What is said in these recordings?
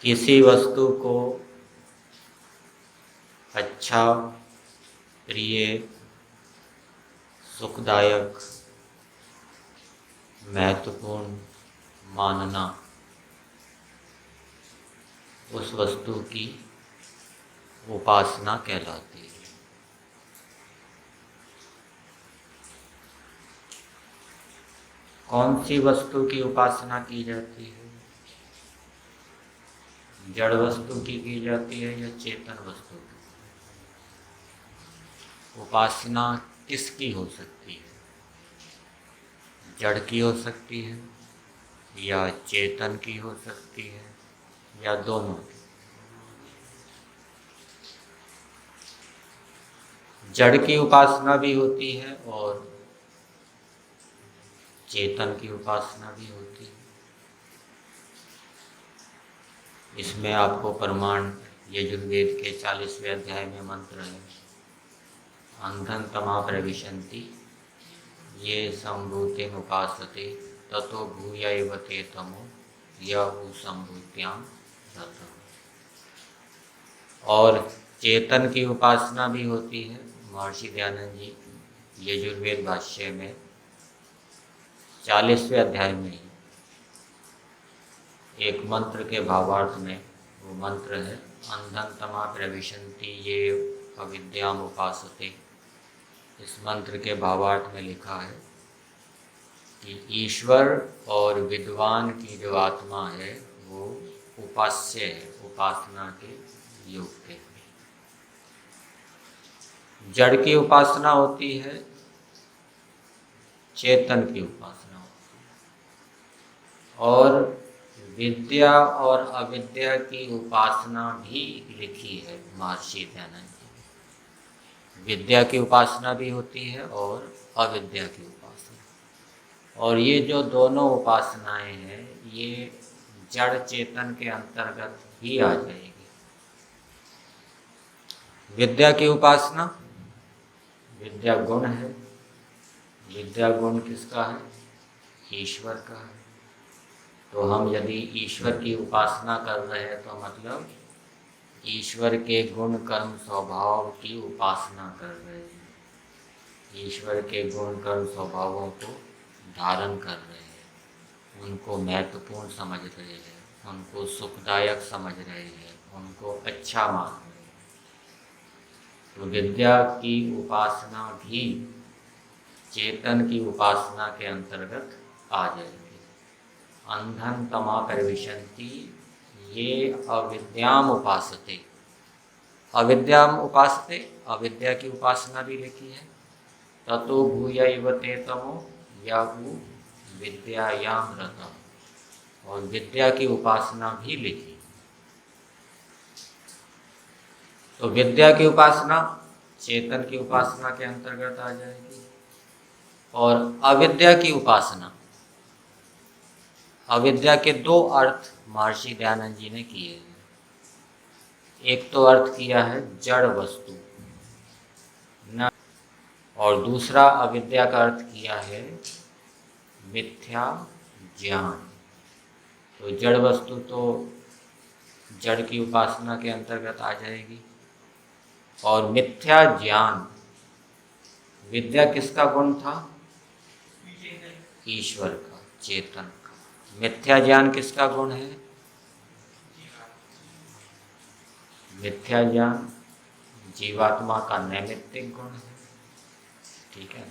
किसी वस्तु को अच्छा, प्रिय, सुखदायक, महत्वपूर्ण मानना उस वस्तु की उपासना कहलाती है। कौन सी वस्तु की उपासना की जाती है? जड़ वस्तु की जाती है या चेतन वस्तु की? उपासना किसकी हो सकती है? जड़ की हो सकती है या चेतन की हो सकती है या दोनों की? जड़ की उपासना भी होती है और चेतन की उपासना भी होती है। इसमें आपको प्रमाण यजुर्वेद के 40वें अध्याय में मंत्र है, अंधन तमा प्रविशन्ति ये संभूतिम उपासते ततो भूयैव ते तमो यहु संभूत्याम रतः। और चेतन की उपासना भी होती है। महर्षि दयानंद जी यजुर्वेद भाष्य में 40वें अध्याय में ही एक मंत्र के भावार्थ में, वो मंत्र है अंधन तमा प्रविशन्ति ये अविद्याम उपासते। इस मंत्र के भावार्थ में लिखा है कि ईश्वर और विद्वान की जो आत्मा है वो उपास्य है, उपासना के योग्य है। जड़ की उपासना होती है, चेतन की उपासना होती है। और विद्या और अविद्या की उपासना भी लिखी है महर्षि दयानंद जी। विद्या की उपासना भी होती है और अविद्या की उपासना। और ये जो दोनों उपासनाएं हैं ये जड़ चेतन के अंतर्गत ही आ जाएगी। विद्या की उपासना, विद्या गुण है। विद्या गुण किसका है? ईश्वर का है। तो हम यदि ईश्वर की उपासना कर रहे हैं तो मतलब ईश्वर के गुण कर्म स्वभाव की उपासना कर रहे हैं। ईश्वर के गुण कर्म स्वभावों को धारण कर रहे हैं, उनको महत्वपूर्ण समझ रहे हैं, उनको सुखदायक समझ रहे हैं, उनको अच्छा मान रहे हैं। तो विद्या की उपासना भी चेतन की उपासना के अंतर्गत आ जाएगी। अंधन तमा प्रविशन्ति ये अविद्याम उपासते। अविद्याम उपासते, अविद्या की उपासना भी लिखी है। ततो भूयैव ते तमो यहु विद्यायाम रतः। और विद्या की उपासना भी लिखी। तो विद्या की उपासना चेतन की उपासना के अंतर्गत आ जाएगी। और अविद्या की उपासना, अविद्या के दो अर्थ महर्षि दयानंद जी ने किए हैं। एक तो अर्थ किया है जड़ वस्तु न, और दूसरा अविद्या का अर्थ किया है मिथ्या ज्ञान। तो जड़ वस्तु तो जड़ की उपासना के अंतर्गत आ जाएगी। और मिथ्या ज्ञान, विद्या किसका गुण था? ईश्वर का, चेतन का। मिथ्या ज्ञान किसका गुण है? मिथ्या ज्ञान जीवात्मा का नैमित्तिक गुण है। ठीक है।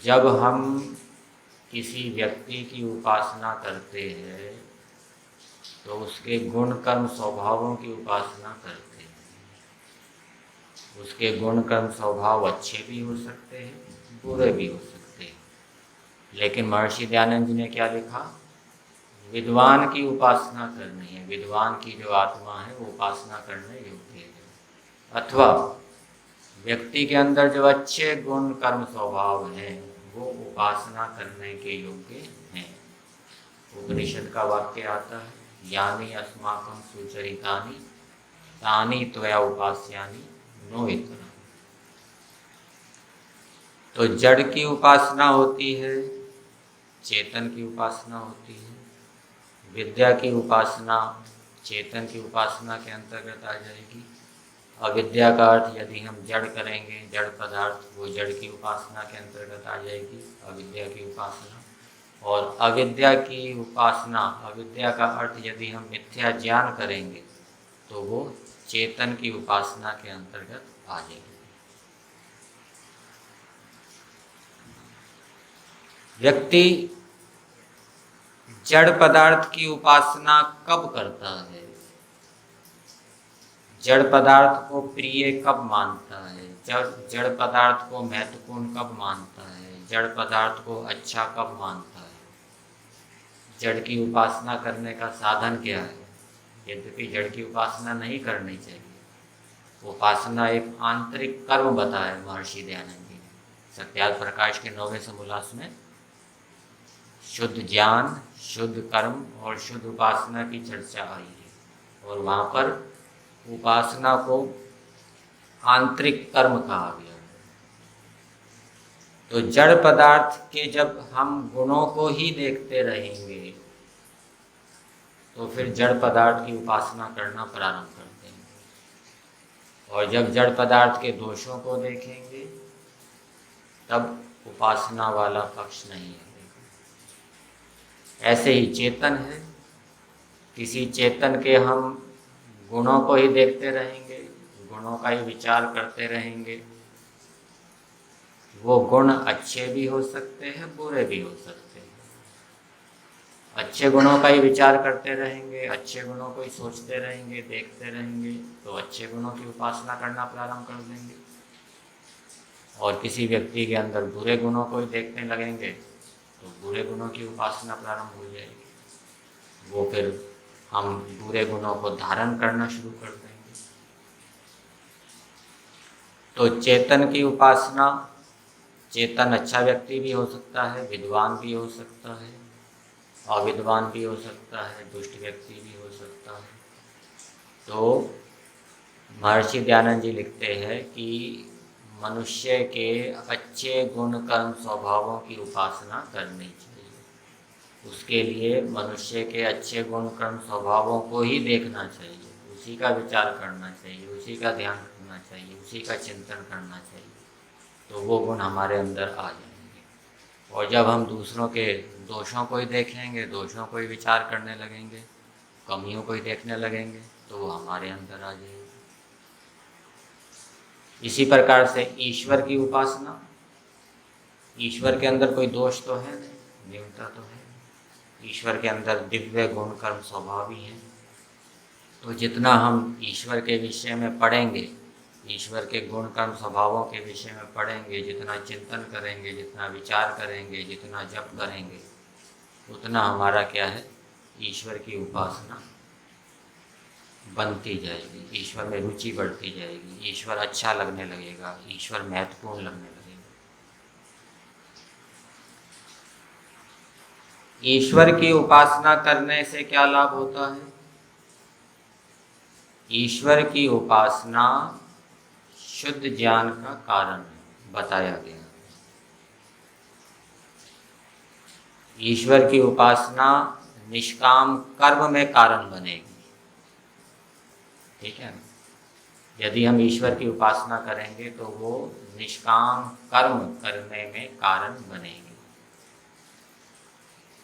जब हम किसी व्यक्ति की उपासना करते हैं तो उसके गुण कर्म स्वभावों की उपासना करते हैं। उसके गुण कर्म स्वभाव अच्छे भी हो सकते हैं, बुरे भी हो सकते हैं। लेकिन महर्षि दयानंद जी ने क्या लिखा? विद्वान की उपासना करनी है। विद्वान की जो आत्मा है वो उपासना करने योग्य है। अथवा व्यक्ति के अंदर जो अच्छे गुण कर्म स्वभाव हैं वो उपासना करने के योग्य हैं। उपनिषद का वाक्य आता है यानि अस्माकं सुचरितानि तानि त्वया उपास्यानि नो इतरा। तो जड़ की उपासना होती है, चेतन की उपासना होती है। विद्या की उपासना चेतन की उपासना के अंतर्गत आ जाएगी। अविद्या का अर्थ यदि हम जड़ करेंगे, जड़ पदार्थ, वो जड़ की उपासना के अंतर्गत आ जाएगी, अविद्या की उपासना। और अविद्या की उपासना, अविद्या का अर्थ यदि हम मिथ्या ज्ञान करेंगे तो वो चेतन की उपासना के अंतर्गत आ जाएगी। व्यक्ति जड़ पदार्थ की उपासना कब करता है, जड़ पदार्थ को प्रिय कब मानता है, जड़ पदार्थ को महत्वपूर्ण कब मानता है, जड़ पदार्थ को अच्छा कब मानता है, जड़ की उपासना करने का साधन क्या है। यद्यपि जड़ की उपासना नहीं करनी चाहिए, उपासना एक आंतरिक कर्म बताया महर्षि दयानंद जी ने। सत्यार्थ प्रकाश के 9वें समोल्लास में शुद्ध ज्ञान, शुद्ध कर्म और शुद्ध उपासना की चर्चा आई है, और वहाँ पर उपासना को आंतरिक कर्म कहा गया है। तो जड़ पदार्थ के जब हम गुणों को ही देखते रहेंगे तो फिर जड़ पदार्थ की उपासना करना प्रारंभ करते हैं, और जब जड़ पदार्थ के दोषों को देखेंगे तब उपासना वाला पक्ष नहीं है। ऐसे ही चेतन है, किसी चेतन के हम गुणों को ही देखते रहेंगे, गुणों का ही विचार करते रहेंगे, वो गुण अच्छे भी हो सकते हैं, बुरे भी हो सकते हैं। अच्छे गुणों का ही विचार करते रहेंगे, अच्छे गुणों को ही सोचते रहेंगे, देखते रहेंगे, तो अच्छे गुणों की उपासना करना प्रारंभ कर देंगे। और किसी व्यक्ति के अंदर बुरे गुणों को ही देखने लगेंगे तो बुरे गुणों की उपासना प्रारंभ हो जाएगी। वो फिर हम बुरे गुणों को धारण करना शुरू कर देंगे। तो चेतन की उपासना, चेतन अच्छा व्यक्ति भी हो सकता है, विद्वान भी हो सकता है, अविद्वान भी हो सकता है, दुष्ट व्यक्ति भी हो सकता है। तो महर्षि दयानंद जी लिखते हैं कि मनुष्य के अच्छे गुण कर्म स्वभावों की उपासना करनी चाहिए। उसके लिए मनुष्य के अच्छे गुण कर्म स्वभावों को ही देखना चाहिए, उसी का विचार करना चाहिए, उसी का ध्यान रखना चाहिए, उसी का चिंतन करना चाहिए, तो वो गुण हमारे अंदर आ जाएंगे। और जब हम दूसरों के दोषों को ही देखेंगे, दोषों को ही विचार करने लगेंगे, कमियों को ही देखने लगेंगे, तो वो हमारे अंदर आ जाएगी। इसी प्रकार से ईश्वर की उपासना, ईश्वर के अंदर कोई दोष तो है नहीं, न्यूनता तो है। ईश्वर के अंदर दिव्य गुण कर्म स्वभाव ही है। तो जितना हम ईश्वर के विषय में पढ़ेंगे, ईश्वर के गुण कर्म स्वभावों के विषय में पढ़ेंगे, जितना चिंतन करेंगे, जितना विचार करेंगे, जितना जप करेंगे, उतना हमारा क्या है, ईश्वर की उपासना बनती जाएगी, ईश्वर में रुचि बढ़ती जाएगी, ईश्वर अच्छा लगने लगेगा, ईश्वर महत्वपूर्ण लगने लगेगा। ईश्वर की उपासना करने से क्या लाभ होता है? ईश्वर की उपासना शुद्ध ज्ञान का कारण बताया गया। ईश्वर की उपासना निष्काम कर्म में कारण बनेगी। ठीक है, यदि हम ईश्वर की उपासना करेंगे तो वो निष्काम कर्म करने में कारण बनेगी।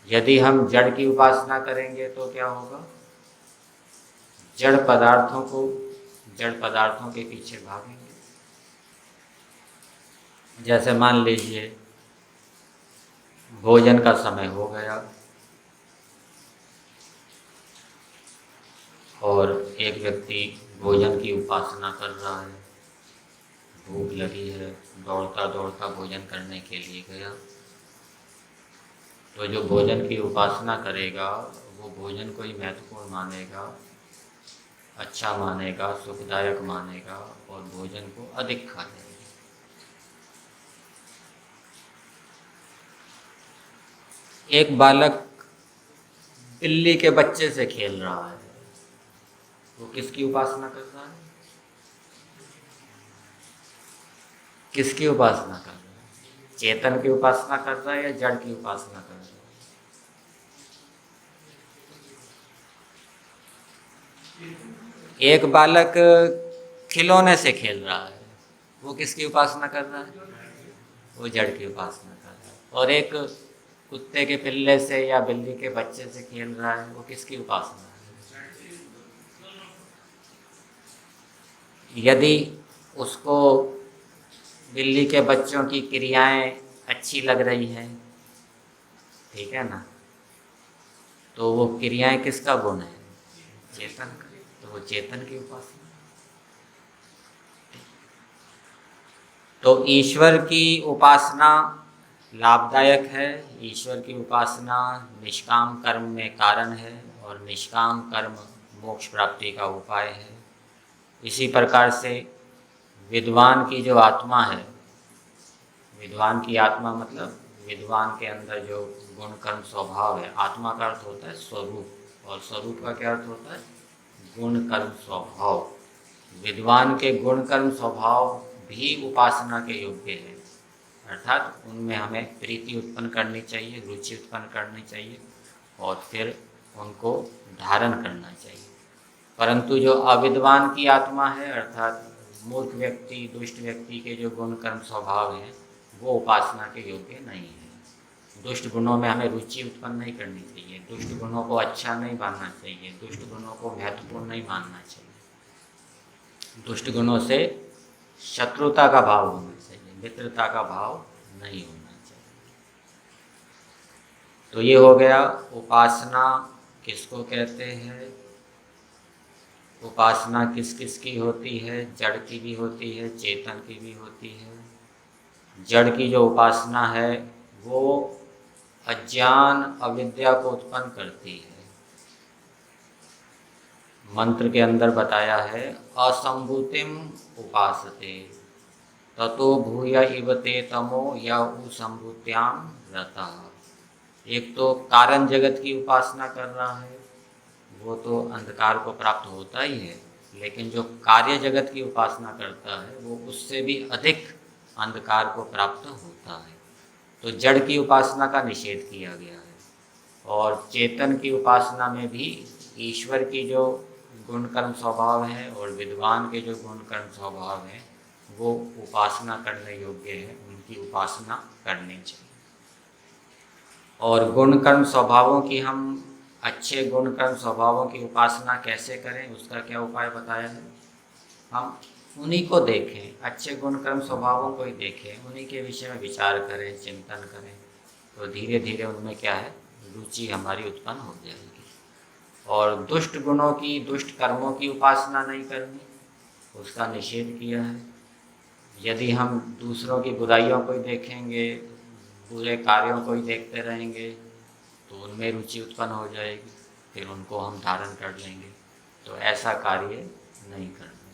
यदि हम जड़ की उपासना करेंगे तो क्या होगा? जड़ पदार्थों के पीछे भागेंगे। जैसे मान लीजिए भोजन का समय हो गया और एक व्यक्ति भोजन की उपासना कर रहा है, भूख लगी है, दौड़ता दौड़ता भोजन करने के लिए गया। तो जो भोजन की उपासना करेगा वो भोजन को ही महत्वपूर्ण मानेगा, अच्छा मानेगा, सुखदायक मानेगा और भोजन को अधिक खा लेगा। एक बालक बिल्ली के बच्चे से खेल रहा है, वो किसकी उपासना कर रहा है? किसकी उपासना कर रहा है? चेतन की उपासना कर रहा है या जड़ की उपासना कर रहा है? एक बालक खिलौने से खेल रहा है, वो किसकी उपासना कर रहा है? वो जड़ की उपासना कर रहा है। और एक कुत्ते के पिल्ले से या बिल्ली के बच्चे से खेल रहा है, वो किसकी उपासना है? यदि उसको बिल्ली के बच्चों की क्रियाएं अच्छी लग रही हैं, ठीक है ना, तो वो क्रियाएं किसका गुण है? चेतन का। तो वो चेतन की उपासना। तो ईश्वर की उपासना लाभदायक है। ईश्वर की उपासना निष्काम कर्म में कारण है और निष्काम कर्म मोक्ष प्राप्ति का उपाय है। इसी प्रकार से विद्वान की जो आत्मा है, विद्वान की आत्मा मतलब विद्वान के अंदर जो गुण कर्म स्वभाव है, आत्मा का अर्थ होता है स्वरूप, और स्वरूप का क्या अर्थ होता है? गुण कर्म स्वभाव। विद्वान के गुण कर्म स्वभाव भी उपासना के योग्य है, अर्थात उनमें हमें प्रीति उत्पन्न करनी चाहिए, रुचि उत्पन्न करनी चाहिए और फिर उनको धारण करना चाहिए। परंतु जो अविद्वान की आत्मा है, अर्थात मूर्ख व्यक्ति, दुष्ट व्यक्ति के जो गुण कर्म स्वभाव हैं, वो उपासना के योग्य नहीं है। दुष्ट गुणों में हमें रुचि उत्पन्न नहीं करनी चाहिए, दुष्ट गुणों को अच्छा नहीं मानना चाहिए, दुष्ट गुणों को महत्वपूर्ण नहीं मानना चाहिए। दुष्ट गुणों से शत्रुता का भाव होना चाहिए, मित्रता का भाव नहीं होना चाहिए। तो ये हो गया उपासना किसको कहते हैं, उपासना किस किस की होती है? जड़ की भी होती है, चेतन की भी होती है। जड़ की जो उपासना है वो अज्ञान अविद्या को उत्पन्न करती है। मंत्र के अंदर बताया है असंभूतिम उपासते ततो भूय इव ते तमो या संभूत्याम रतः। एक तो कारण जगत की उपासना कर रहा है, वो तो अंधकार को प्राप्त होता ही है, लेकिन जो कार्य जगत की उपासना करता है वो उससे भी अधिक अंधकार को प्राप्त होता है। तो जड़ की उपासना का निषेध किया गया है। और चेतन की उपासना में भी ईश्वर की जो गुण कर्म स्वभाव है और विद्वान के जो गुण कर्म स्वभाव है वो उपासना करने योग्य है, उनकी उपासना करनी चाहिए। और गुण कर्म स्वभावों की हम अच्छे गुण कर्म स्वभावों की उपासना कैसे करें, उसका क्या उपाय बताया है? हम उन्हीं को देखें, अच्छे गुण कर्म स्वभावों को ही देखें, उन्हीं के विषय में विचार करें, चिंतन करें, तो धीरे धीरे उनमें क्या है, रुचि हमारी उत्पन्न हो जाएगी। और दुष्ट गुणों की, दुष्ट कर्मों की उपासना नहीं करनी, उसका निषेध किया है। यदि हम दूसरों की बुराइयों को ही देखेंगे, बुरे कार्यों को ही देखते रहेंगे, तो उनमें रुचि उत्पन्न हो जाएगी, फिर उनको हम धारण कर लेंगे। तो ऐसा कार्य नहीं करना।